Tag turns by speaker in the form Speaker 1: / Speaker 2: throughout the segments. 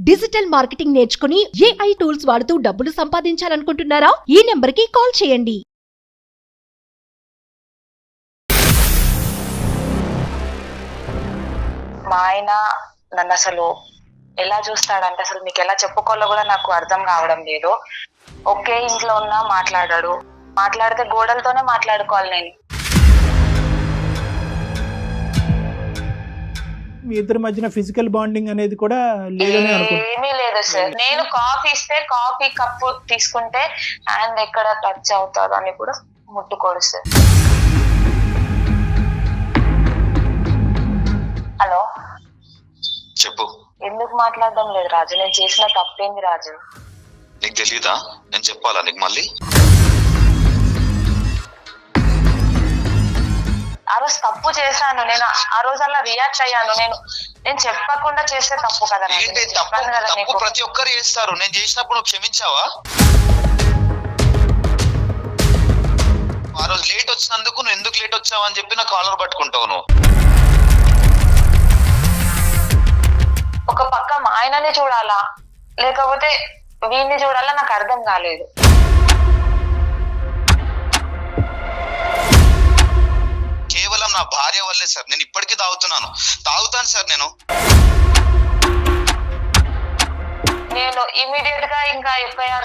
Speaker 1: Digital marketing నేర్చుకుని AI tools వాడుతూ డబ్బులు సంపాదించాలనుకుంటున్నారా? ఈ నెంబర్కి కాల్ చేయండి.
Speaker 2: మా ఆయన నన్ను అసలు ఎలా చూస్తాడంటే అసలు మీకు ఎలా చెప్పుకోవాలో కూడా నాకు అర్థం కావడం లేదు. ఒకే ఇంట్లో ఉన్నా మాట్లాడాడు, మాట్లాడితే గోడలతోనే మాట్లాడుకోవాలి. నేను
Speaker 3: మీ ఇద్దరి మధ్యన ఫిజికల్ బాండింగ్ అనేది కూడా లేదని అనుకుంటున్నాను.
Speaker 2: ఏమీ లేదు సార్. నేను కాఫీ ఇస్తే కాఫీ కప్పు తీసుకుంటే హ్యాండ్ ఎక్కడ టచ్ అవుతారు అని కూడా ముట్టుకోడు సార్. హలో
Speaker 4: చెప్పు.
Speaker 2: ఎందుకు మాట్లాడడం లేదు రాజు? నేను చేసిన తప్పేంది రాజు?
Speaker 4: నీకు తెలీదా? నేను చెప్పాలా నీకు మళ్ళీ?
Speaker 2: ఆ రోజు తప్పు చేశాను నేను. ఆ రోజు అలా రియాక్ట్ అయ్యాను. నేను చెప్పకుండా చేస్తే తప్పు కదా రాజు?
Speaker 4: ఏంటి
Speaker 2: నేను
Speaker 4: తప్పు?
Speaker 2: చెప్పాను కదా
Speaker 4: తప్పు
Speaker 2: నీకు.
Speaker 4: ప్రతి ఒక్కరు చేస్తారు. నేను చేసినప్పుడు నువ్వు క్షమించావా? ఆ రోజు లేట్ వచ్చినందుకు నువ్వు ఎందుకు లేట్ వచ్చావు అని చెప్పి నా కాలర్ పట్టుకుంటావు నువ్వు.
Speaker 2: ఒక పక్క మా ఆయనని చూడాలా లేకపోతే వీడిని చూడాలా నాకు అర్థం కాలేదు.
Speaker 4: కేవలం నా భార్య వల్లే సార్. నేను ఇప్పటికీ తాగుతాను సార్.
Speaker 2: నేను ఇమీడియట్ గా ఇంకా FIR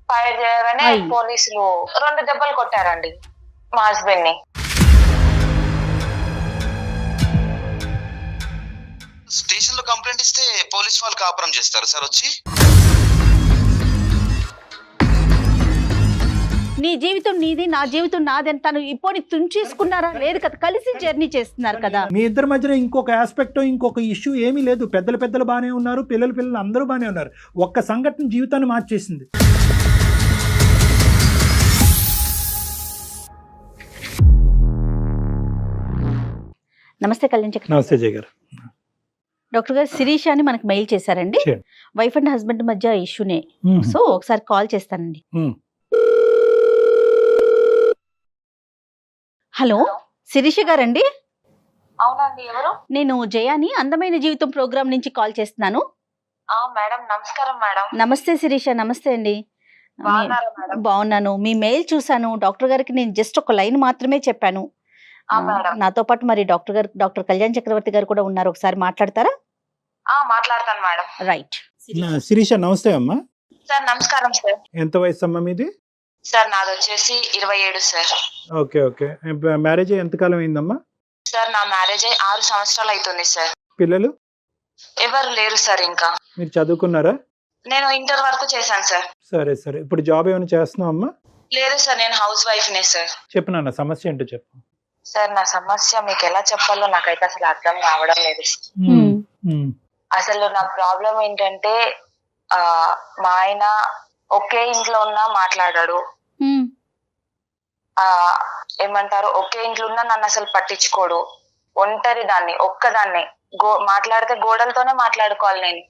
Speaker 2: ఫైర్ చేయగానే పోలీసులు 2 దెబ్బలు కొట్టారండి మా హస్బెండ్ ని.
Speaker 4: స్టేషన్ లో కంప్లైంట్ ఇస్తే పోలీస్ వాళ్ళు కాపురం చేస్తారు సార్ వచ్చి.
Speaker 5: నీ జీవితం నీది, నా జీవితం నాది అని తను ఇప్పుడు తుంచేసుకున్నారా? లేదు కదా, కలిసి జర్నీ చేస్తున్నారు కదా.
Speaker 3: మీ ఇద్దరి మధ్యన ఇంకొక ఆస్పెక్ట్, ఇంకొక ఇష్యూ ఏమీ లేదు. పెద్దలు బాగానే ఉన్నారు, పిల్లలు అందరూ బాగానే ఉన్నారు. ఒక్క సంఘటన జీవితాన్ని మార్చేసింది.
Speaker 5: నమస్తే కళ్యాణ్ చక్రవర్తి.
Speaker 3: నమస్తే జయ గారు.
Speaker 5: డాక్టర్ గారు శిరీష అని మనకు మెయిల్ చేశారండి. వైఫ్ అండ్ హస్బెండ్ మధ్య ఇష్యూనే. సో ఒకసారి కాల్ చేస్తానండి. హలో శిరీష గారండి?
Speaker 2: అవునండి. ఎవరు?
Speaker 5: నేను జయాని అందమైన జీవితం ప్రోగ్రామ్ నుంచి కాల్ చేస్తున్నాను.
Speaker 2: మేడం నమస్కారం. మేడం
Speaker 5: నమస్తే శిరీష. నమస్తే అండి.
Speaker 2: బాగున్నారా మేడం?
Speaker 5: బాగున్నాను. మీ మెయిల్ చూసాను. డాక్టర్ గారికి నేను జస్ట్ ఒక లైన్ మాత్రమే చెప్పాను. నాతో పాటు మరి డాక్టర్ కళ్యాణ్ చక్రవర్తి గారు కూడా ఉన్నారు. ఒకసారి మాట్లాడతారా?
Speaker 2: మాట్లాడతాను మేడం.
Speaker 5: రైట్.
Speaker 3: శిరీష నమస్తే అమ్మా.
Speaker 2: సార్ నమస్కారం సార్.
Speaker 3: ఎంత వయసు అమ్మా మీది?
Speaker 2: సార్ నాది వచ్చేసి 27 సార్.
Speaker 3: ఓకే. మ్యారేజ్ ఎంతకాలం అయిందమ్మా?
Speaker 2: సార్ నా మ్యారేజ్ 6 సంవత్సరాలు అవుతుంది సార్.
Speaker 3: పిల్లలు
Speaker 2: ఎవరు లేరు సార్. ఇంకా
Speaker 3: మీరు చదువుకున్నారా?
Speaker 2: నేను ఇంటర్ వరకు చేశాను సార్.
Speaker 3: సరే. ఇప్పుడు జాబ్ ఏమైనా చేస్తున్నావు అమ్మా?
Speaker 2: లేదు సార్, నేను హౌస్ వైఫ్ నే సార్.
Speaker 3: చెప్పు నాన్న, సమస్య ఏంటో చెప్పు.
Speaker 2: సార్ నా సమస్య మీకు ఎలా చెప్పాలో నాకైతే అసలు అర్థం కావడం లేదు. అసలు నా ప్రాబ్లం ఏంటంటే మా ఆయన ఒకే ఇంట్లో ఉన్నా మాట్లాడాడు. ఏమంటారు, ఒకే ఇంట్లో ఉన్నా నన్ను అసలు పట్టించుకోడు. ఒంటరి దాన్ని, ఒక్కదాన్ని. మాట్లాడితే గోడలతోనే మాట్లాడుకోవాలి నేను.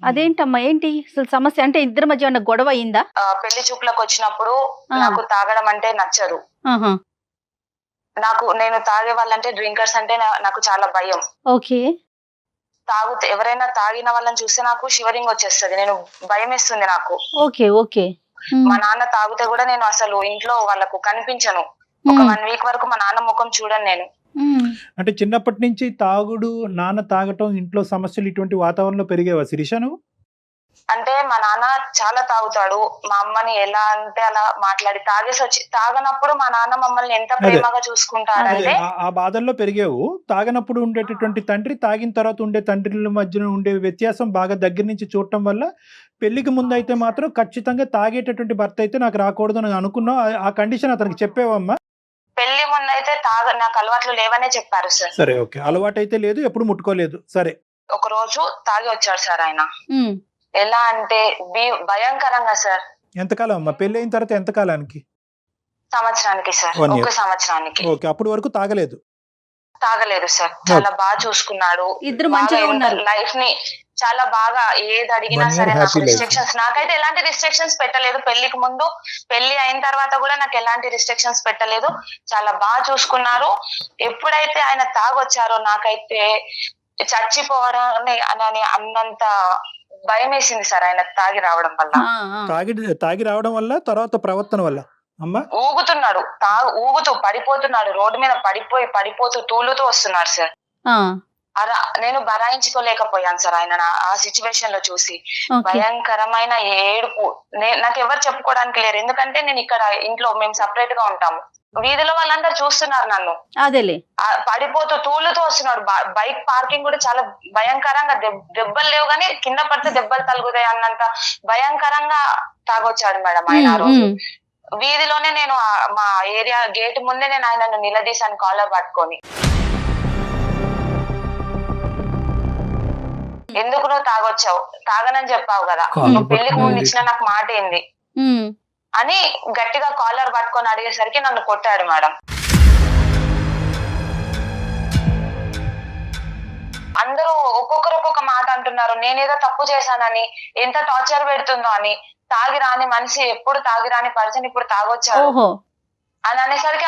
Speaker 5: అదేంటమ్మా, ఏంటి అసలు సమస్య? అంటే ఇద్దరి మధ్య ఉన్న గొడవ అయిందా?
Speaker 2: పెళ్లి చూపులకు వచ్చినప్పుడు నాకు తాగడం అంటే నచ్చదు. నేను తాగే వాళ్ళంటే, డ్రింకర్స్ అంటే నాకు చాలా భయం.
Speaker 5: ఓకే.
Speaker 2: తాగుతే ఎవరైనా తాగిన వాళ్ళని చూస్తే నాకు షివరింగ్ వచ్చేస్తుంది. నేను భయం వేస్తుంది నాకు.
Speaker 5: ఓకే.
Speaker 2: మా నాన్న తాగితే కూడా నేను అసలు ఇంట్లో వాళ్ళకు కనిపించను. ఒక 1 వీక్ వరకు మా నాన్న ముఖం చూడను నేను.
Speaker 3: అంటే చిన్నప్పటి నుంచి తాగుడు, నాన్న తాగటం, ఇంట్లో సమస్యలు ఇటువంటి వాతావరణంలో పెరిగేవా శిరీష నువ్వు?
Speaker 2: అంటే మా నాన్న చాలా తాగుతాడు. మా అమ్మని ఎలా అంటే అలా మాట్లాడి తాగనప్పుడు మా నాన్న మమ్మల్ని ఎంత ప్రేమగా చూసుకుంటాడంటే.
Speaker 3: ఆ బాధల్లో పెరిగేవు. తాగనప్పుడు ఉండేటటువంటి తండ్రి, తాగిన తర్వాత ఉండే తండ్రిల మధ్యన ఉండే వ్యత్యాసం బాగా దగ్గర నుంచి చూడటం వల్ల పెళ్లికి ముందు అయితే మాత్రం ఖచ్చితంగా తాగేటటువంటి భర్త అయితే నాకు రాకూడదు అని అనుకున్నావు. ఆ కండిషన్ అతనికి చెప్పేవమ్మా?
Speaker 2: పెళ్లి ముందు అయితే నాకు అలవాట్లు లేవనే చెప్పారు సార్.
Speaker 3: సరే, ఓకే. అలవాటు అయితే లేదు, ఎప్పుడు ముట్టుకోలేదు. సరే.
Speaker 2: ఒక రోజు తాగి వచ్చాడు సార్ ఆయన. ఎలా అంటే భయంకరంగా సార్.
Speaker 3: ఎంతకాలం అమ్మా పెళ్లి అయిన తర్వాత? ఎంతకాలానికి?
Speaker 2: సంవత్సరానికి సార్.
Speaker 3: 1 year.
Speaker 2: 1 సంవత్సరానికి.
Speaker 3: ఓకే. అప్పటి వరకు తాగలేదు
Speaker 2: సార్. చాలా బాగా చూసుకున్నాడు.
Speaker 5: ఇద్దరు మంచిగా ఉన్నారు.
Speaker 2: లైఫ్ ని చాలా బాగా ఏది అడిగినా
Speaker 3: 1 year
Speaker 2: సరే నాకు
Speaker 3: happy life.
Speaker 2: రిస్ట్రిక్షన్స్, నాకైతే ఎలాంటి రిస్ట్రిక్షన్స్ పెట్టలేదు. పెళ్లికి ముందు, పెళ్లి అయిన తర్వాత కూడా నాకు ఎలాంటి రిస్ట్రిక్షన్స్ పెట్టలేదు. చాలా బాగా చూసుకున్నారు. ఎప్పుడైతే ఆయన తాగొచ్చారో నాకైతే చచ్చిపోవడం అని అన్నంత భయం వేసింది సార్ ఆయన తాగి రావడం వల్ల.
Speaker 3: తాగి రావడం వల్ల, తర్వాత ప్రవర్తన వల్ల అమ్మా
Speaker 2: ఊగుతున్నాడు, ఊగుతూ పడిపోతున్నాడు, రోడ్డు మీద పడిపోతూ తూలుతూ వస్తున్నాడు సార్. అలా నేను భరాయించుకోలేకపోయాను సార్ ఆయన ఆ సిచ్యువేషన్ లో చూసి. భయంకరమైన ఏడుపు. నాకు ఎవరు చెప్పుకోవడానికి లేరు, ఎందుకంటే నేను ఇక్కడ ఇంట్లో మేము సపరేట్ గా ఉంటాము. వీధిలో వాళ్ళందరూ చూస్తున్నారు నన్ను.
Speaker 5: అదేలే
Speaker 2: పడిపోతూ తూలుతూ వస్తున్నాడు. బైక్ పార్కింగ్ కూడా చాలా భయంకరంగా, దెబ్బలు లేవు కానీ కింద పడితే దెబ్బలు తలుగుతాయి అన్నంత భయంకరంగా తాగొచ్చాడు మేడం ఆయన ఆ రోజు. వీధిలోనే నేను మా ఏరియా గేట్ ముందే నేను ఆయనను నిలదీశాను కాలర్ పట్టుకొని. ఎందుకు నువ్వు తాగొచ్చావు, తాగనని చెప్పావు కదా, నువ్వు పెళ్లికి ముందు ఇచ్చిన నాకు మాట ఏంది అని గట్టిగా కాలర్ పట్టుకొని అడిగేసరికి నన్ను కొట్టాడు మేడం. అందరూ ఒక్కొక్కరు ఒక్కొక్క మాట అంటున్నారు. నేనేదో తప్పు చేశానని, ఎంత టార్చర్ పెడుతుందో అని. తాగిరాని మనిషి, ఎప్పుడు తాగిరాని పర్సన్ ఇప్పుడు తాగొచ్చాడు అని అనేసరికి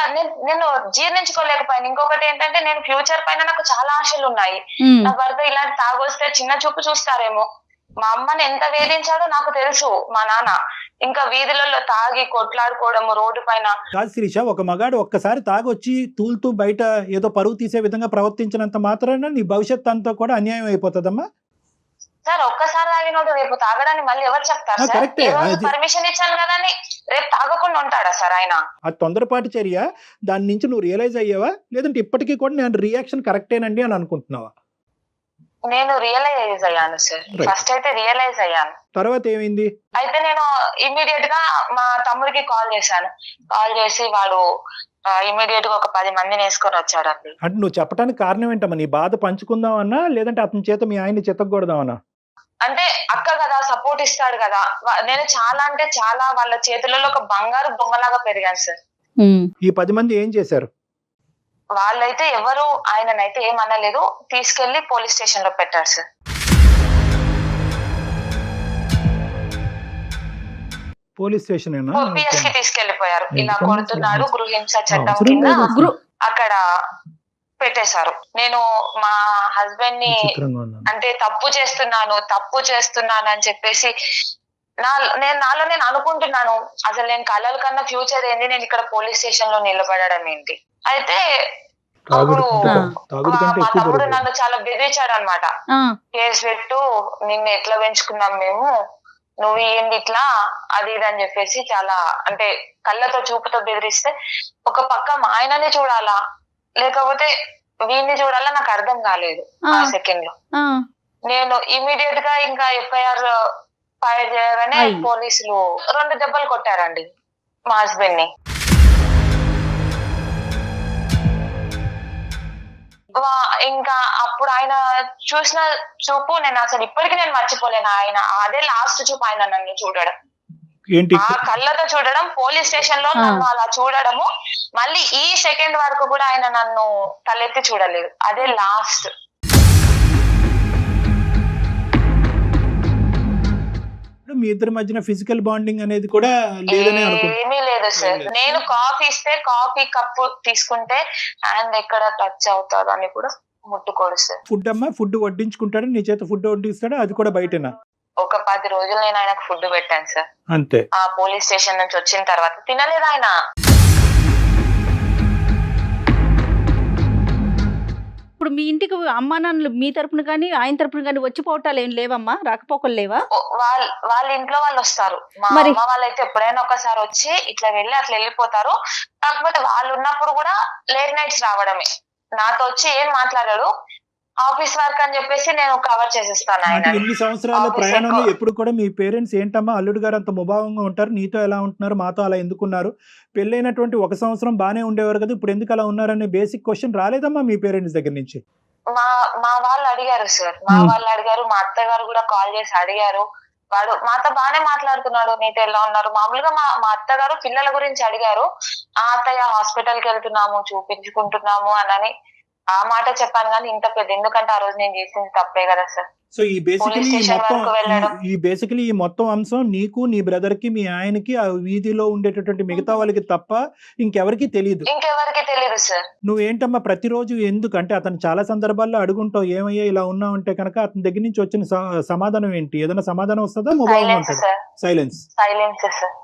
Speaker 2: నేను జీర్ణించుకోలేకపోయాను. ఇంకొకటి ఏంటంటే, నేను ఫ్యూచర్ పైన నాకు చాలా ఆశలు ఉన్నాయి. నా భర్త ఇలాంటి తాగొస్తే చిన్న చూపు చూస్తారేమో. మా అమ్మని ఎంత వేధించాడో నాకు తెలుసు మా నాన్న. ఇంకా వీధులలో తాగి కొట్లాడుకోవడము రోడ్డు పైన.
Speaker 3: కాదు శిరీష, ఒక మగాడు ఒక్కసారి తాగొచ్చి తూలుతూ బయట ఏదో పరువు తీసే విధంగా ప్రవర్తించినంత మాత్రాన నీ భవిష్యత్ అంతా కూడా అన్యాయం అయిపోతుందమ్మా.
Speaker 2: సార్ ఒక్కసారి తాగినోడు రేపు తాగడానికి మళ్ళీ ఎవరు చెప్తారు సార్? పర్మిషన్ ఇచ్చాను కదా అని రేపు తాగకుండా ఉంటాడా సార్ ఆయన?
Speaker 3: ఆ తొందరపాటు చర్య, దాని నుంచి నువ్వు రియలైజ్ అయ్యావా, లేదంటే ఇప్పటికీ కూడా నేను రియాక్షన్ కరెక్టేనండి అని అనుకుంటున్నావా?
Speaker 2: నేను రియలైజ్ అయ్యాను సార్. ఫస్ట్ అయితే రియలైజ్ అయ్యాను.
Speaker 3: తర్వాత ఏమైంది?
Speaker 2: అయితే నేను ఇమ్మీడియట్ గా మా తమ్ముడికి కాల్ చేశాను. కాల్ చేసి వాడు ఇమ్మీడియట్ గా ఒక 10 మందిని వేసుకొని వచ్చాడండి.
Speaker 3: అంటే నువ్వు చెప్పడానికి కారణం ఏంటమ్మా? నీ బాధ పంచుకుందామన్నా, లేదంటే అతని చేత మీ ఆయన్ని చితకూడదామన్నా?
Speaker 2: అంటే అక్క కదా, సపోర్ట్ ఇస్తాడు కదా. నేను చాలా అంటే చాలా వాళ్ళ చేతులలో ఒక బంగారు బొమ్మలాగా పెరిగాను సార్.
Speaker 3: ఈ 10 మంది ఏం చేశారు?
Speaker 2: వాళ్ళైతే ఎవరు ఆయననైతే ఏమనలేదు, తీసుకెళ్లి పోలీస్ స్టేషన్ లో పెట్టారు సార్.
Speaker 3: పోలీస్ స్టేషన్
Speaker 2: పిఎస్ కి తీసుకెళ్లిపోయారు. ఇలా కొడుతున్నాడు, గృహహింస చట్టం కింద అక్కడ పెట్టేశారు. నేను మా హస్బెండ్ ని అంటే తప్పు చేస్తున్నాను అని చెప్పేసి నాలో నేను అనుకుంటున్నాను. అసలు నేను కలల కన్నా ఫ్యూచర్ ఏంది, నేను ఇక్కడ పోలీస్ స్టేషన్ లో నిలబడడం ఏంటి. అయితే అప్పుడు మా తమ్ముడు నన్ను చాలా బెదిరించాడు అనమాట. కేసు పెట్టు, నిన్ను ఎట్లా పెంచుకున్నాం మేము, నువ్వు ఏంది ఇట్లా అది ఇది అని చెప్పేసి చాలా అంటే కళ్ళతో చూపుతో బెదిరిస్తే, ఒక పక్క మా ఆయనని చూడాలా లేకపోతే వీడిని చూడాలా నాకు అర్థం కాలేదు ఆ సెకండ్ లో. నేను ఇమీడియట్ గా ఇంకా ఎఫ్ఐఆర్ ఫైల్ చేయగానే పోలీసులు 2 దెబ్బలు కొట్టారండి మా హస్బెండ్ ని. ఇంకా అప్పుడు ఆయన చూసిన చూపు నేను అసలు ఇప్పటికీ నేను మర్చిపోలేను. ఆయన అదే లాస్ట్ చూపు ఆయన నన్ను చూడడం, ఆ కళ్ళతో చూడడం, పోలీస్ స్టేషన్ లో నన్ను అలా చూడడము. మళ్ళీ ఈ సెకండ్ వరకు కూడా ఆయన నన్ను తలెత్తి చూడలేదు. అదే లాస్ట్.
Speaker 3: మీ ఇద్దరి మధ్యన ఫిజికల్ బాండింగ్ అనేది కూడా
Speaker 2: ఏమీ లేదు సార్. నేను కాఫీ ఇస్తే కాఫీ కప్పు తీసుకుంటే హ్యాండ్ ఎక్కడ టచ్ అవుతారు అని కూడా ముట్టుకోడు సార్.
Speaker 3: ఫుడ్ అమ్మా, ఫుడ్ వడ్డించుకుంటాడు, నీ చేత ఫుడ్ వడ్డిస్తాడు, అది కూడా బయటనా?
Speaker 2: ఒక 10 రోజులు నేను ఆయనకు ఫుడ్ పెట్టాను సార్.
Speaker 3: అంతే.
Speaker 2: ఆ పోలీస్ స్టేషన్ నుంచి వచ్చిన తర్వాత తినలేదు ఆయన.
Speaker 5: ఇప్పుడు మీ ఇంటికి అమ్మా నాన్నలు మీ తరపున కానీ ఆయన తరపున కానీ వచ్చిపోవటాలు ఏం లేవమ్మా? రాకపోకలు లేవా?
Speaker 2: వాళ్ళ ఇంట్లో వాళ్ళు వస్తారు. మా అమ్మ వాళ్ళైతే ఎప్పుడైనా ఒకసారి వచ్చి ఇట్లా వెళ్ళి అట్లా వెళ్ళిపోతారు. కాకపోతే వాళ్ళు ఉన్నప్పుడు కూడా లేట్ నైట్స్ రావడమే. నాతో వచ్చి ఏం మాట్లాడాడు, ఆఫీస్ వర్క్ అని చెప్పేసి నేను కవర్ చేసేస్తాను. ఆయన
Speaker 3: ఎన్ని సంవత్సరాల ప్రయాణంలో ఎప్పుడు కూడా మీ పేరెంట్స్ ఏంటమ్మా అల్లుడు గారు అంత ముభావంగా ఉంటారు, నీతో ఎలా ఉంటున్నారు, మాతో అలా ఎందుకున్నారు, పెళ్ళైనటువంటి 1 సంవత్సరం బానే ఉండేవారు కదా, ఇప్పుడు ఎందుకు అలా ఉన్నారనే బేసిక్ క్వశ్చన్ రాలేదమ్మా మీ పేరెంట్స్ దగ్గర నుంచి?
Speaker 2: మా వాళ్ళు అడిగారు సార్, మా వాళ్ళు అడిగారు, మా అత్తగారు కూడా కాల్ చేసి అడిగారు. వాడు మాతో బానే మాట్లాడుతున్నాడు, నీతో ఎలా ఉన్నారు. మామూలుగా మా అత్తగారు పిల్లల గురించి అడిగారు. ఆ అత్తయ్య హాస్పిటల్ కి వెళ్తున్నాము, చూపించుకుంటున్నాము అని ఆ మాట చెప్పాను కానీ ఇంత పెద్ద, ఎందుకంటే ఆ రోజు నేను చేసింది తప్పే కదా సార్.
Speaker 3: సో ఈ బేసికలీ
Speaker 2: Police station వరకు వెళ్ళడం.
Speaker 3: ఈ మొత్తం అంశం నీకు, నీ బ్రదర్ కి, మీ ఆయనకి, ఆ వీధిలో ఉండేటటువంటి మిగతా వాళ్ళకి తప్ప ఇంకెవరికి తెలియదు.
Speaker 2: ఇంకెవరికి తెలియదు సార్.
Speaker 3: నువ్వేంటమ్మా ప్రతిరోజు ఎందుకు అంటే అతను చాలా సందర్భాల్లో అడుగుంటావు, ఏమయ్యా ఇలా ఉన్నావు అంటే కనుక అతని దగ్గర నుంచి వచ్చిన సమాధానం ఏంటి? ఏదైనా సమాధానం వస్తుందా? మొబైల్
Speaker 2: సైలెన్స్
Speaker 3: ఉంటుంది.
Speaker 2: సార్.
Speaker 3: సైలెన్స్.
Speaker 2: Silence sir.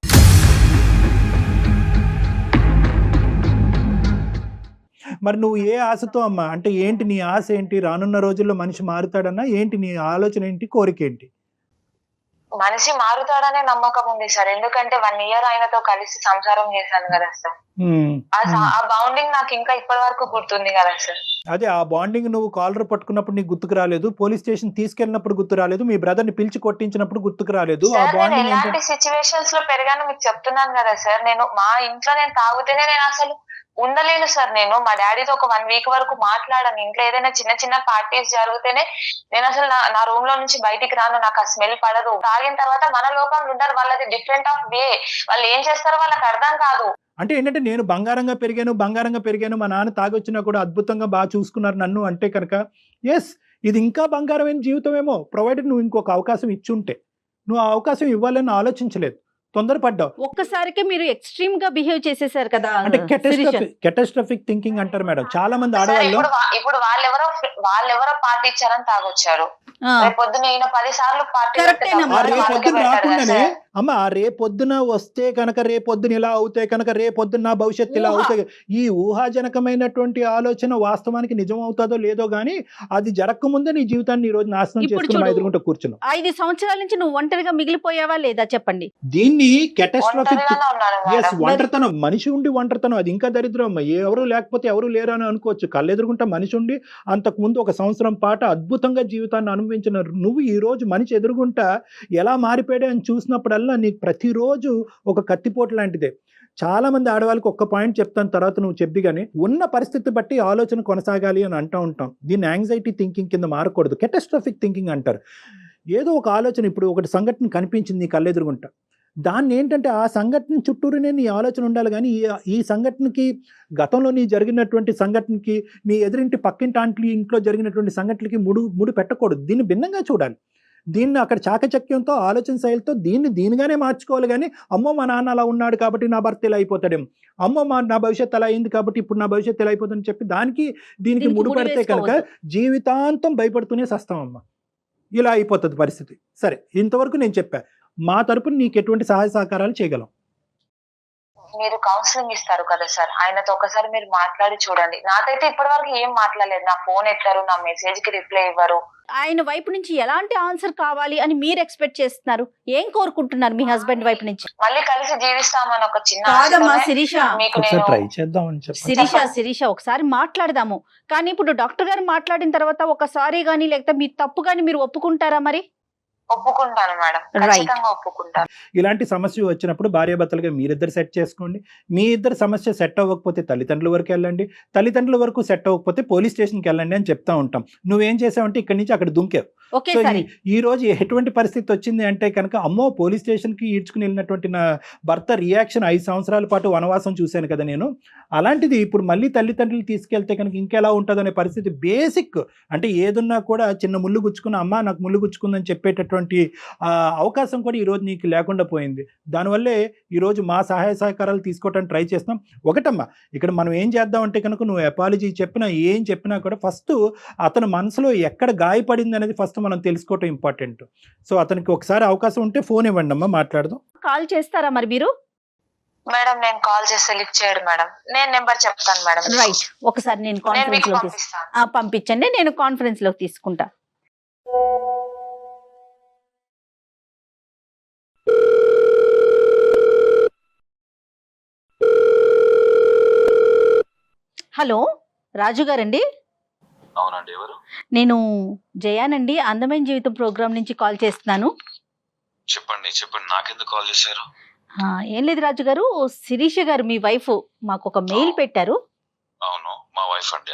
Speaker 3: మరి నువ్వు ఏ ఆశతో అమ్మా, అంటే ఏంటి నీ ఆశ ఏంటి? రానున్న రోజుల్లో మనిషి మారుతాడన్నా ఏంటి నీ ఆలోచన ఏంటి, కోరిక ఏంటి?
Speaker 2: మనిషి మారుతాడనే నమ్మకం ఉంది సార్, ఎందుకంటే 1 year ఆయనతో కలిసి సంసారం చేశాను కదా సార్. ఆ బాండింగ్ నాకు ఇంకా ఇప్పటి వరకు గుర్తుంది కదా సార్.
Speaker 3: అదే ఆ బాండింగ్ నువ్వు కాలర్ పట్టుకున్నప్పుడు నీకు గుర్తుకు రాలేదు, పోలీస్ స్టేషన్ తీసుకెళ్ళినప్పుడు గుర్తు రాలేదు, మీ బ్రదర్ ని పిలిచి కొట్టించినప్పుడు గుర్తుకు రాలేదు. ఆ
Speaker 2: సార్ నేను
Speaker 3: బాండింగ్
Speaker 2: ఎలాంటి సిచ్యువేషన్స్ లో పెరిగాను మీకు చెప్తున్నాను కదా సార్. నేను మా ఇంట్లో నేను తాగితేనే నేను అసలు ఉండలేను సార్. నేను మా డాడీతో ఒక 1 week వరకు మాట్లాడాను. ఇంట్లో ఏదైనా చిన్న చిన్న పార్టీస్ జరిగితేనే నేను అసలు నా రూమ్ లో నుంచి బయటికి రాను, నాకు ఆ స్మెల్ పడదు. తాగిన తర్వాత మన లోకంలో ఉంటారు, వాళ్ళది డిఫరెంట్ ఆఫ్ వే, వాళ్ళు ఏం చేస్తారో వాళ్ళకి అర్థం కాదు.
Speaker 3: అంటే ఏంటంటే నేను బంగారంగా పెరిగాను, మా నాన్న తాగొచ్చినా కూడా అద్భుతంగా బాగా చూసుకున్నారు నన్ను అంటే కనుక ఎస్ ఇది ఇంకా బంగారమైన జీవితమేమో, ప్రొవైడెడ్ నువ్వు ఇంకొక అవకాశం ఇచ్చుంటే. నువ్వు ఆ అవకాశం ఇవ్వాలని ఆలోచించలేదు, తొందరపడ్డావు.
Speaker 5: ఒక్కసారికే మీరు ఎక్స్ట్రీమ్ గా బిహేవ్ చేసేసారు కదా.
Speaker 3: అంటే కెటాస్ట్రఫిక్ థింకింగ్ అంటారు మేడం చాలా మంది
Speaker 2: సార్,
Speaker 3: ఆడవాళ్ళు.
Speaker 2: ఇప్పుడు వాళ్ళెవరో పార్టీ ఇచ్చారని తాగొచ్చారు. రేపొద్దున ఈయన 10 సార్లు పార్టీ
Speaker 5: కరెక్టేనమ్మా.
Speaker 3: రేపొద్దున రాకుండానే అమ్మ రేపొద్దున వస్తే కనుక, రేపొద్దున ఇలా అవుతే కనుక, రేపొద్దున నా భవిష్యత్తు ఇలా అవుతాయి, ఈ ఊహాజనకమైనటువంటి ఆలోచన వాస్తవానికి నిజం అవుతుందో లేదో గానీ అది జరగకముందే నీ జీవితాన్ని ఈ రోజు నాశనం చేసుకుని ఎదుర్కొంటూ కూర్చున్నావు.
Speaker 5: 5 సంవత్సరాల నుంచి నువ్వు ఒంటరిగా మిగిలిపోయావా లేదా చెప్పండి.
Speaker 3: దీన్ని కెటాస్ట్రాఫిక్
Speaker 2: ఉన్నాను.
Speaker 3: ఒంటరితనం, మనిషి ఉండి ఒంటరితనం అది ఇంకా దరిద్రం అమ్మ. ఎవరు లేకపోతే ఎవరు లేరు అని అనుకోవచ్చు, కళ్ళెదురుకుంటా మనిషి ఉండి అంతకు ముందు 1 సంవత్సరం పాటు అద్భుతంగా జీవితాన్ని అనుభవించిన నువ్వు ఈ రోజు మనిషి ఎదురుగుంటా ఎలా మారిపోయాడే అని చూసినప్పుడల్లా నీకు ప్రతిరోజు ఒక కత్తిపోటు లాంటిదే. చాలా మంది ఆడవాళ్ళకి ఒక్క పాయింట్ చెప్తాను, తర్వాత నువ్వు చెప్పి, కానీ ఉన్న పరిస్థితి బట్టి ఆలోచన కొనసాగాలి అని అంటూ ఉంటాం. దీన్ని యాంగ్జైటీ థింకింగ్ కింద మారకూడదు, కెటాస్ట్రాఫిక్ థింకింగ్ అంటారు. ఏదో ఒక ఆలోచన, ఇప్పుడు ఒకటి సంఘటన కనిపించింది నీ కళ్ళెదురుగుంటా, దాన్ని ఏంటంటే ఆ సంఘటన చుట్టూరునే నీ ఆలోచన ఉండాలి. కానీ ఈ సంఘటనకి, గతంలో నీ జరిగినటువంటి సంఘటనకి, నీ ఎదురింటి పక్కింటి ఆంటీ ఇంట్లో జరిగినటువంటి సంఘటనలకి ముడి పెట్టకూడదు. దీన్ని భిన్నంగా చూడాలి. దీన్ని అక్కడ చాకచక్యంతో, ఆలోచన శైలితో దీనిగానే మార్చుకోవాలి. కానీ అమ్మో మా నాన్న అలా ఉన్నాడు కాబట్టి నా భర్త ఇలా అయిపోతాడేమో, అమ్మో నా భవిష్యత్తు అలా అయింది కాబట్టి ఇప్పుడు నా భవిష్యత్తు ఇలా అయిపోతుందని చెప్పి దీనికి ముడిపడితే కనుక జీవితాంతం భయపడుతూనే సస్తామమ్మా. ఇలా అయిపోతుంది పరిస్థితి. సరే, ఇంతవరకు నేను చెప్పా, మా తరపున నీకు ఎటువంటి సహాయ సహకారాలు చేయగలం.
Speaker 2: మీరు కౌన్సిలింగ్ ఇస్తారు కదా సార్, ఆయనతో ఒకసారి మీరు మాట్లాడి చూడండి. నాకైతే ఇప్పటి వరకు ఏం మాట్లాడలేదు, నా ఫోన్ ఎత్తారు, నా మెసేజ్ కి రిప్లై ఇవ్వరు.
Speaker 5: ఆయన వైపు నుంచి ఎలాంటి ఆన్సర్ కావాలి అని మీరు ఎక్స్పెక్ట్ చేస్తున్నారు? ఏం కోరుకుంటున్నారు మీ హస్బెండ్ వైపు నుంచి?
Speaker 2: మళ్ళీ కలిసి జీవిస్తామని ఒక చిన్న
Speaker 5: కాదమ్మా
Speaker 2: ఆశతోనే
Speaker 5: శిరీష,
Speaker 2: మీకు నేను
Speaker 3: ట్రై చేద్దామని చెప్పి
Speaker 5: శిరీష ఒకసారి మాట్లాడదాము. కానీ ఇప్పుడు డాక్టర్ గారు మాట్లాడిన తర్వాత ఒకసారి గానీ లేకపోతే మీ తప్పు గానీ మీరు ఒప్పుకుంటారా? మరి
Speaker 2: ఒప్పుకుంటాను మేడం, ఖచ్చితంగా ఒప్పుకుంటాను.
Speaker 3: ఇలాంటి సమస్య వచ్చినప్పుడు భార్యాభర్తలుగా మీరిద్దరు సెట్ చేసుకోండి. మీ ఇద్దరు సమస్య సెట్ అవ్వకపోతే తల్లిదండ్రుల వరకు వెళ్ళండి, తల్లిదండ్రుల వరకు సెట్ అవ్వకపోతే పోలీస్ స్టేషన్కి వెళ్ళండి అని చెప్తా ఉంటాం. నువ్వేం చేసావంటే ఇక్కడి నుంచి అక్కడ దుంకావు. సో ఈ రోజు ఎటువంటి పరిస్థితి వచ్చింది అంటే కనుక, అమ్మో పోలీస్ స్టేషన్కి ఈడ్చుకుని వెళ్ళినటువంటి నా భర్త రియాక్షన్ 5 సంవత్సరాల పాటు వనవాసం చూశాను కదా నేను. అలాంటిది ఇప్పుడు మళ్ళీ తల్లిదండ్రులు తీసుకెళ్తే కనుక ఇంకెలా ఉంటుంది అనే పరిస్థితి. బేసిక్ అంటే ఏదున్నా కూడా చిన్న ముళ్ళు గుచ్చుకున్న, అమ్మ నాకు ముళ్ళు గుచ్చుకుందని చెప్పేటటువంటి అవకాశం కూడా ఈరోజు నీకు లేకుండా పోయింది. దానివల్లే ఈరోజు మా సహాయ సహకారాలు తీసుకోవడానికి ట్రై చేస్తున్నాం. ఒకటమ్మా, ఇక్కడ మనం ఏం చేద్దాం అంటే కనుక, నువ్వు అపాలజీ చెప్పినా ఏం చెప్పినా కూడా ఫస్ట్ అతని మనసులో ఎక్కడ గాయపడింది అనేది ఫస్ట్ మనం తెలుసుకోవటం ఇంపార్టెంట్. సో అతనికి ఒకసారి అవకాశం ఉంటే ఫోన్ ఇవ్వండి అమ్మా, మాట్లాడదాం.
Speaker 5: కాల్ చేస్తారా మరి మీరు?
Speaker 2: మేడం నేను కాల్ చేస్తే లిఫ్ట్ చేయడు మేడం. నేను నెంబర్ చెప్తాను మేడం.
Speaker 5: రైట్, ఒకసారి నేను కాన్ఫరెన్స్ లో పంపించండి, నేను కాన్ఫరెన్స్ లో తీసుకుంటా. హలో, రాజు గారండి?
Speaker 4: అవునండి, ఎవరు?
Speaker 5: నేను జయానండి, అందమైన జీవితం ప్రోగ్రామ్ నుంచి కాల్ చేస్తున్నాను.
Speaker 4: చెప్పండి. నాకెందుకు కాల్ చేశారు?
Speaker 5: ఏం లేదు రాజు గారు, శిరీష గారు మీ వైఫ్ మాకు ఒక మెయిల్ పెట్టారు.
Speaker 4: అవును, మా వైఫ్ అండి.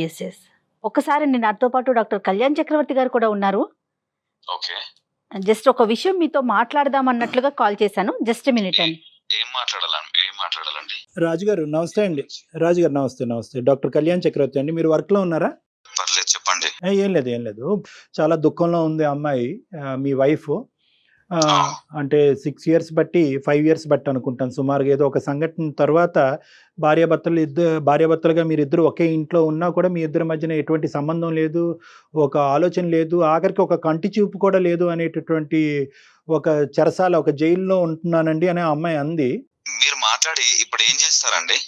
Speaker 5: ఎస్. ఒక్కసారి నాతో పాటు డాక్టర్ కళ్యాణ్ చక్రవర్తి గారు కూడా ఉన్నారు.
Speaker 4: ఓకే.
Speaker 5: జస్ట్ ఒక విషయం మీతో మాట్లాడదాం అన్నట్లుగా కాల్ చేశాను. జస్ట్ మినిట్ అండి.
Speaker 4: ఏం మాట్లాడాలండి?
Speaker 3: రాజుగారు నమస్తే అండి. రాజుగారు నమస్తే. డాక్టర్ కళ్యాణ్ చక్రవర్తి అండి. మీరు వర్క్ లో ఉన్నారా?
Speaker 4: పర్లేదు చెప్పండి.
Speaker 3: ఏం లేదు. చాలా దుఃఖంలో ఉంది అమ్మాయి, మీ వైఫ్. అంటే 6 years బట్టి 5 years బట్టి అనుకుంటాను సుమారుగా. ఏదో ఒక సంఘటన తర్వాత భార్యాభర్తలుగా మీరిద్దరు ఒకే ఇంట్లో ఉన్నా కూడా మీ ఇద్దరి మధ్యన ఎటువంటి సంబంధం లేదు, ఒక ఆలోచన లేదు, ఆఖరికి ఒక కంటి చూపు కూడా లేదు అనేటటువంటి ఒక చెరసాల, ఒక జైల్లో ఉంటున్నానండి అని ఆ అమ్మాయి అంది.
Speaker 4: మీరు మాట్లాడి ఇప్పుడు ఏం చేస్తారండి?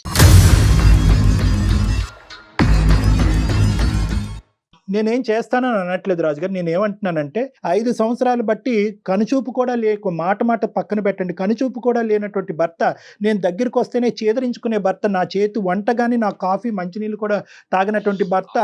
Speaker 3: నేనేం చేస్తానని అనట్లేదు రాజుగారు. నేను ఏమంటున్నానంటే 5 సంవత్సరాలు బట్టి కనుచూపు కూడా మాట పక్కన పెట్టండి, కనుచూపు కూడా లేనటువంటి భర్త, నేను దగ్గరికి వస్తేనే చేదరించుకునే భర్త, నా చేతి వంట గాని నా కాఫీ మంచినీళ్ళు కూడా తాగినటువంటి భర్త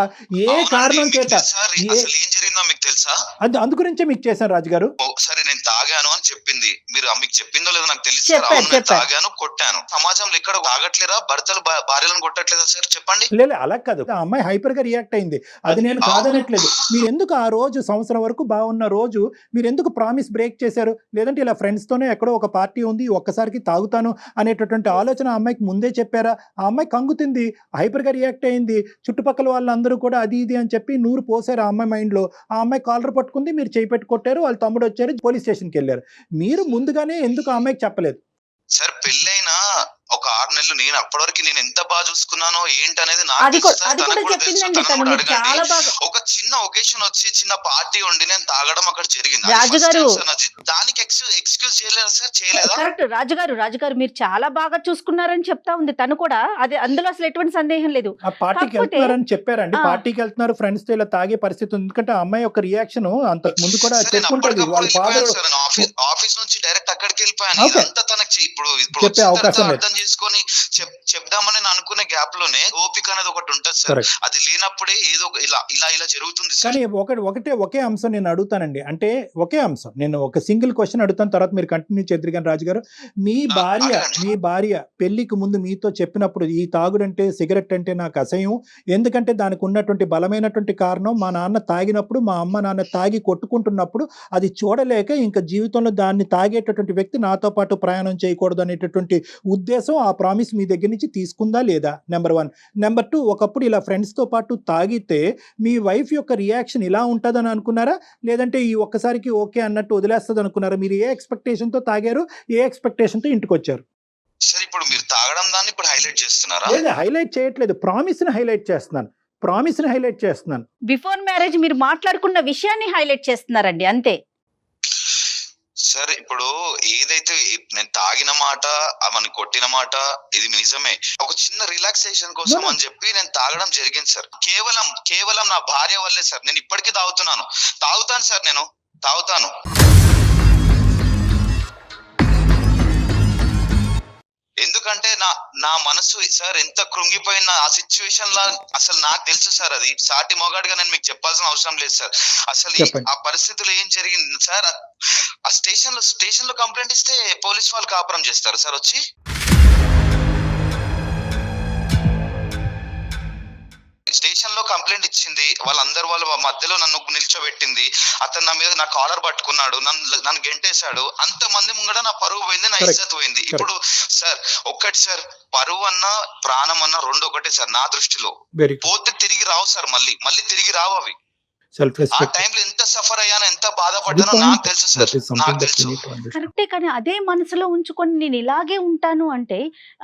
Speaker 3: ఏ కారణం చేత
Speaker 4: అసలు ఏం జరిగిందో మీకు తెలుసా?
Speaker 3: అందు గురించే మీకు చేశాను రాజుగారు.
Speaker 4: సరే నేను తాగాను అని చెప్పింది, మీరు మీకు చెప్పిందో లేదో నాకు తెలియదు.
Speaker 5: చెప్పాను.
Speaker 4: తాగాను, కొట్టాను. సమాజంలో ఎక్కడ తాగట్లేరా? భర్తలు భార్యలను కొట్టట్లేదా సార్? చెప్పండి.
Speaker 3: లేదు అలా కాదు, ఆ అమ్మాయి హైపర్ గా రియాక్ట్ అయింది, అది నేను కాదనట్లేదు. మీరు ఎందుకు ఆ రోజు సంవత్సరం వరకు బాగున్న రోజు మీరు ఎందుకు ప్రామిస్ బ్రేక్ చేశారు? లేదంటే ఇలా ఫ్రెండ్స్ తోనే ఎక్కడో ఒక పార్టీ ఉంది, ఒక్కసారికి తాగుతాను అనేటటువంటి ఆలోచన ఆ అమ్మాయికి ముందే చెప్పారా? ఆ అమ్మాయి కంగుతుంది, హైపర్ గా రియాక్ట్ అయింది, చుట్టుపక్కల వాళ్ళందరూ కూడా అది ఇది అని చెప్పి నూరు పోసారు ఆ అమ్మాయి మైండ్ లో. ఆ అమ్మాయి కాలర్ పట్టుకుంది, మీరు చేయి పెట్టి కొట్టారు, వాళ్ళ తమ్ముడు వచ్చారు, పోలీస్ స్టేషన్కి వెళ్ళారు. మీరు ముందుగానే ఎందుకు ఆ అమ్మాయికి చెప్పలేదు?
Speaker 4: సార్ పెళ్ళైనా ఒక 6 నెలలు నేను అప్పటి వరకు నేను ఎంత బాగా చూసుకున్నాను ఏంటనేది ఒక చిన్న ఒకేషన్ వచ్చి చిన్న పార్టీ ఉండి నేను తాగడం అక్కడ జరిగింది. దానికి ఎక్స్క్యూజ్ చేయలేదు సార్? చేయలేదా?
Speaker 5: కరెక్ట్ రాజుగారు మీరు చాలా బాగా చూసుకున్నారని చెప్తా ఉంది తను కూడా. అదే అందులో అసలు ఎటువంటి సందేహం లేదు.
Speaker 3: ఆ పార్టీకి వెళ్తున్నారని చెప్పారండి. పార్టీకి వెళ్తున్నారు ఫ్రెండ్స్ తో, ఇలా తాగే పరిస్థితి ఉంది. ఎందుకంటే ఆ అమ్మాయి యొక్క రియాక్షన్ అంతకు ముందు కూడా చెప్పుకుంటుంది. వాళ్ళ ఫాదర్
Speaker 4: ఆఫీస్ నుంచి డైరెక్ట్ అక్కడికి వెళ్ళిపోయాను. ఇదంతా తనకి ఇప్పుడు
Speaker 3: చెప్పే అవకాశం
Speaker 4: అర్థం చేసుకొని చెప్దామని అనుకునే గ్యాప్ లోనే ఓపిక అనేది ఒకటి ఉంటుంది సార్. అది లేనప్పుడే ఏదో ఇలా జరుగుతుంది.
Speaker 3: కానీ ఒకే అంశం నేను అడుగుతానండి. అంటే ఒకే అంశం, నేను ఒక సింగిల్ క్వశ్చన్ అడుగుతాను, తర్వాత మీరు కంటిన్యూ చేద్దరు. కానీ రాజు గారు, మీ భార్య పెళ్లికి ముందు మీతో చెప్పినప్పుడు ఈ తాగుడంటే, సిగరెట్ అంటే నాకు అసహ్యం, ఎందుకంటే దానికి ఉన్నటువంటి బలమైనటువంటి కారణం మా నాన్న తాగినప్పుడు, మా అమ్మ నాన్న తాగి కొట్టుకుంటున్నప్పుడు అది చూడలేక ఇంకా జీవితంలో దాన్ని తాగేటటువంటి వ్యక్తి నాతో పాటు ప్రయాణం చేయకూడదు అనేటటువంటి ఉద్దేశం, ఆ ప్రామిస్ మీ దగ్గర నుంచి తీసుకుందా లేదా? నెంబర్ 1. నెంబర్ 2, ఒకప్పుడు ఇలా ఫ్రెండ్స్ తో పాటు తాగితే మీ వైఫ్ యొక్క రియాక్షన్ ఇలా ఉంటుందని అనుకున్నారా? లేదంటే ఈ ఒక్కసారికి ఓకే అన్నట్టు వదిలేస్తుంది అనుకున్నారా? మీరు ఏ ఎక్స్పెక్టేషన్ తో తాగారు, ఏ ఎక్స్పెక్టేషన్ తో ఇంటికి వచ్చారు?
Speaker 4: సార్ ఇప్పుడు మీరు తాగడం దాన్ని ఇప్పుడు హైలైట్ చేస్తున్నారా?
Speaker 3: లేదు, హైలైట్ చేయట్లేదు, ప్రామిస్ ని హైలైట్ చేస్తున్నాను.
Speaker 5: బిఫోర్ మ్యారేజ్ మీరు మాట్లాడుకున్న విషయాన్ని హైలైట్ చేస్తున్నారండి, అంతే.
Speaker 4: సార్ ఇప్పుడు ఏదైతే నేను తాగిన మాట, అవన్నీ కొట్టిన మాట, ఇది నిజమే. ఒక చిన్న రిలాక్సేషన్ కోసం అని చెప్పి నేను తాగడం జరిగింది సార్. కేవలం నా భార్య వల్లే సార్. నేను ఇప్పటికీ తాగుతాను సార్, నేను తాగుతాను. ఎందుకంటే నా మనసు సార్ ఎంత కృంగిపోయిన ఆ సిచ్యువేషన్ లా అసలు నాకు తెలుసు సార్. అది సాటి మొగాడిగా నేను మీకు చెప్పాల్సిన అవసరం లేదు సార్. అసలు ఆ పరిస్థితుల్లో ఏం జరిగింది సార్? ఆ స్టేషన్ లో కంప్లైంట్ ఇస్తే పోలీస్ వాళ్ళు కాపురం చేస్తారు సార్ వచ్చి. స్టేషన్ లో కంప్లైంట్ ఇచ్చింది, వాళ్ళ మధ్యలో నన్ను నిల్చోబెట్టింది, అతను నా మీద నా కాలర్ పట్టుకున్నాడు, నన్ను గెంటేశాడు. అంత మంది ముంగడ నా పరువు పోయింది, నా ఇజ్జత్ పోయింది. ఇప్పుడు సార్ ఒక్కటి సార్, పరువు అన్నా ప్రాణం అన్నా రెండు ఒకటే సార్ నా దృష్టిలో. పోతే తిరిగి రావు సార్, మళ్ళీ తిరిగి రావు అవి. ఆ టైంలో ఎంత సఫర్ అయ్యానో, ఎంత బాధపడ్డానో నాకు తెలుసు సార్, నాకు తెలుసు.
Speaker 5: కరెక్టే, కానీ అదే మనసులో ఉంచుకొని నేను ఇలాగే ఉంటాను అంటే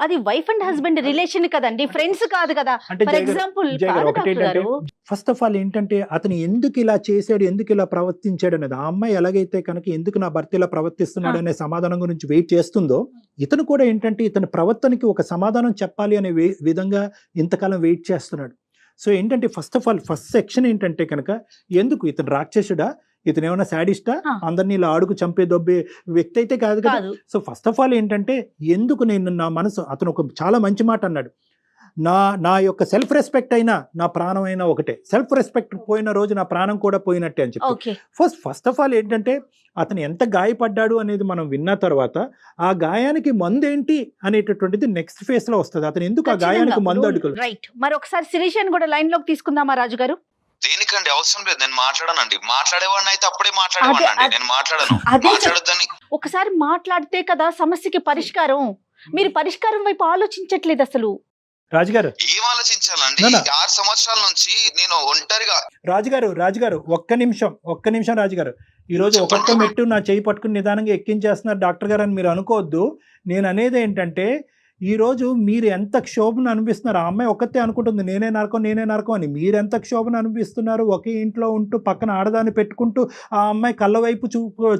Speaker 5: అది వైఫ్ అండ్ హస్బెండ్ రిలేషన్ కదండి, ఫ్రెండ్స్ కాదు కదా. For example
Speaker 3: first of all ఏంటంటే అతను ఎందుకు ఇలా చేశాడు, ఎందుకు ఇలా ప్రవర్తించాడు అనేది, ఆ అమ్మాయి ఎలాగైతే కనుక ఎందుకు నా భర్త ఇలా ప్రవర్తిస్తున్నాడు అనే సమాధానం గురించి వెయిట్ చేస్తుందో, ఇతను కూడా ఏంటంటే ఇతని ప్రవర్తనకి ఒక సమాధానం చెప్పాలి అనే విధంగా ఇంతకాలం వెయిట్ చేస్తున్నాడు. సో ఏంటంటే ఫస్ట్ సెక్షన్ ఏంటంటే కనుక, ఎందుకు ఇతను రాక్షసుడా, ఇతను ఏమైనా శాడిస్టా, అందరినీ ఇలా ఆడుకు చంపే దొబ్బే వ్యక్తి అయితే కాదు కదా. సో ఫస్ట్ ఆఫ్ ఆల్ ఏంటంటే ఎందుకు నా మనసు, అతను ఒక చాలా మంచి మాట అన్నాడు, నా యొక్క సెల్ఫ్ రెస్పెక్ట్ అయినా నా ప్రాణం అయినా ఒకటే, సెల్ఫ్ రెస్పెక్ట్ పోయిన రోజు నా ప్రాణం కూడా పోయినట్టే అని చెప్పి. ఫస్ట్ ఆఫ్ ఆల్ ఏంటంటే అతను ఎంత గాయపడ్డాడు అనేది మనం విన్న తర్వాత ఆ గాయానికి మందు ఏంటి అనేటటువంటిది నెక్స్ట్ ఫేజ్ లో వస్తుంది. అతను ఎందుకు ఆ గాయానికి మందు అడుగులు.
Speaker 5: రైట్, మరి ఒకసారి శిరీష్ కూడా లైన్ లోకి తీసుకుందామా రాజు గారు?
Speaker 4: దేనికండి అవసరం లేదు, నేను మాట్లాడనండి. మాట్లాడేవాడిని అయితే అప్పుడే మాట్లాడేవాడిని, నేను మాట్లాడను.
Speaker 5: ఒకసారి మాట్లాడితే కదా సమస్యకి పరిష్కారం. మీరు పరిష్కారం వైపు ఆలోచించట్లేదు అసలు.
Speaker 3: రాజుగారు
Speaker 4: ఏం ఆలోచించాలండి?
Speaker 3: నాన్న.
Speaker 4: 6 సంవత్సరాల నుంచి నేను ఒంటరిగా
Speaker 3: రాజుగారు ఒక్క నిమిషం రాజుగారు. ఈ రోజు ఒక్కొక్క మెట్టు నా చేయి పట్టుకుని నిదానంగా ఎక్కించేస్తున్నారు డాక్టర్ గారు అని మీరు అనుకోవద్దు. నేను అనేది ఏంటంటే ఈ రోజు మీరు ఎంత క్షోభను అనిపిస్తున్నారు. ఆ అమ్మాయి ఒక్కతే అనుకుంటుంది నేనే నరకం అని. మీరు ఎంత క్షోభను అనిపిస్తున్నారు. ఒకే ఇంట్లో ఉంటూ పక్కన ఆడదాన్ని పెట్టుకుంటూ ఆ అమ్మాయి కళ్ళ వైపు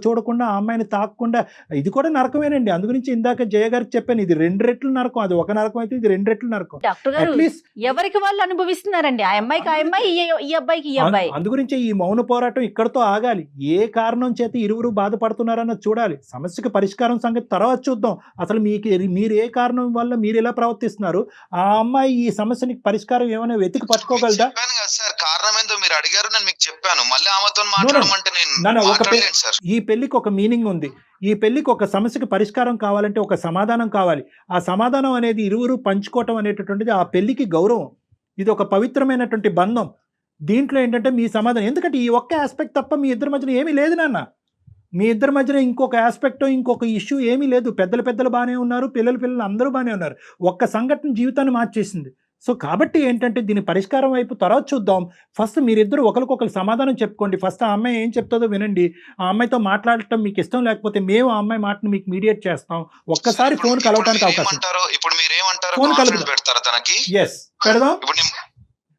Speaker 3: చూడకుండా ఆ అమ్మాయిని తాకకుండా, ఇది కూడా నరకమేనండి. అందుగురించి ఇందాక జయ గారికి చెప్పాను, ఇది 2 రెట్లు నరకం. అది ఒక నరకం అయితే ఇది 2 రెట్లు నరకం.
Speaker 5: డాక్టర్ గారు
Speaker 3: అట్లీస్ట్
Speaker 5: ఎవరికి వాళ్ళు అనుభవిస్తున్నారండి. ఆ అమ్మాయికి ఆ అమ్మాయి, ఈ అబ్బాయికి ఈ అబ్బాయి.
Speaker 3: అందుగురించి ఈ మౌన పోరాటం ఇక్కడతో ఆగాలి. ఏ కారణం చేత ఇరువురు బాధపడుతున్నారన్నది చూడాలి. సమస్యకు పరిష్కారం సంగతి తర్వాత చూద్దాం. అసలు మీరు ఏ కారణం వల్ల మీరు ఎలా ప్రవర్తిస్తున్నారు, ఆ అమ్మాయి ఈ సమస్యకి పరిష్కారం ఏమైనా వెతికి పట్టుకోగలదా?
Speaker 4: చెప్పాను కదా సార్, కారణం ఏందో మీరు అడిగారు, నేను మీకు చెప్పాను. మళ్ళీ ఆమెతో మాట్లాడమంటే నేను మాట్లాడలేను సార్.
Speaker 3: ఈ పెళ్లికి ఒక మీనింగ్ ఉంది. ఈ పెళ్లికి ఒక సమస్యకి పరిష్కారం కావాలంటే ఒక సమాధానం కావాలి. ఆ సమాధానం అనేది ఇరువురు పంచుకోవటం అనేటటువంటిది ఆ పెళ్లికి గౌరవం. ఇది ఒక పవిత్రమైనటువంటి బంధం. దీంట్లో ఏంటంటే మీ సమాధానం, ఎందుకంటే ఈ ఒక్క ఆస్పెక్ట్ తప్ప మీ ఇద్దరి మధ్యన ఏమీ లేదు నాన్న. మీ ఇద్దరి మధ్యన ఇంకొక ఆస్పెక్ట్, ఇంకొక ఇష్యూ ఏమీ లేదు. పెద్దలు బాగానే ఉన్నారు, పిల్లలు అందరూ బాగానే ఉన్నారు. ఒక్క సంఘటన జీవితాన్ని మార్చేసింది. సో కాబట్టి ఏంటంటే దీని పరిష్కారం వైపు తర్వాత చూద్దాం. ఫస్ట్ మీరిద్దరు ఒకరికొకరు సమాధానం చెప్పుకోండి. ఫస్ట్ ఆ అమ్మాయి ఏం చెప్తుందో వినండి. ఆ అమ్మాయితో మాట్లాడటం మీకు ఇష్టం లేకపోతే మేము ఆ అమ్మాయి మాటను మీకు మీడియేట్ చేస్తాం. ఒక్కసారి ఫోన్ కలవడానికి అవకాశం.
Speaker 4: ఇప్పుడు మీరేమంటారు?
Speaker 3: ఫోన్
Speaker 4: కాన్ఫరెన్స్ పెడతారా తనకి?
Speaker 3: ఎస్ పెడదాం.
Speaker 4: ఇప్పుడు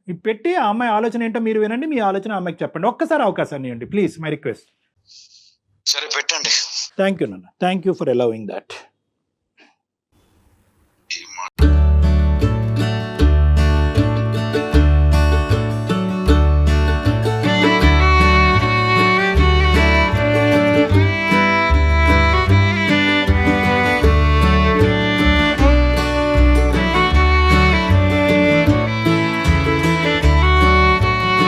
Speaker 3: ఇది పెట్టి ఆ అమ్మాయి ఆలోచన ఏంటో మీరు వినండి, మీ ఆలోచన ఆ అమ్మాయికి చెప్పండి. ఒక్కసారి అవకాశాన్ని ఇవ్వండి ప్లీజ్, మై రిక్వెస్ట్.
Speaker 4: సరే పెట్టండి.
Speaker 3: థ్యాంక్ యూ నాన్న, thank you for allowing that.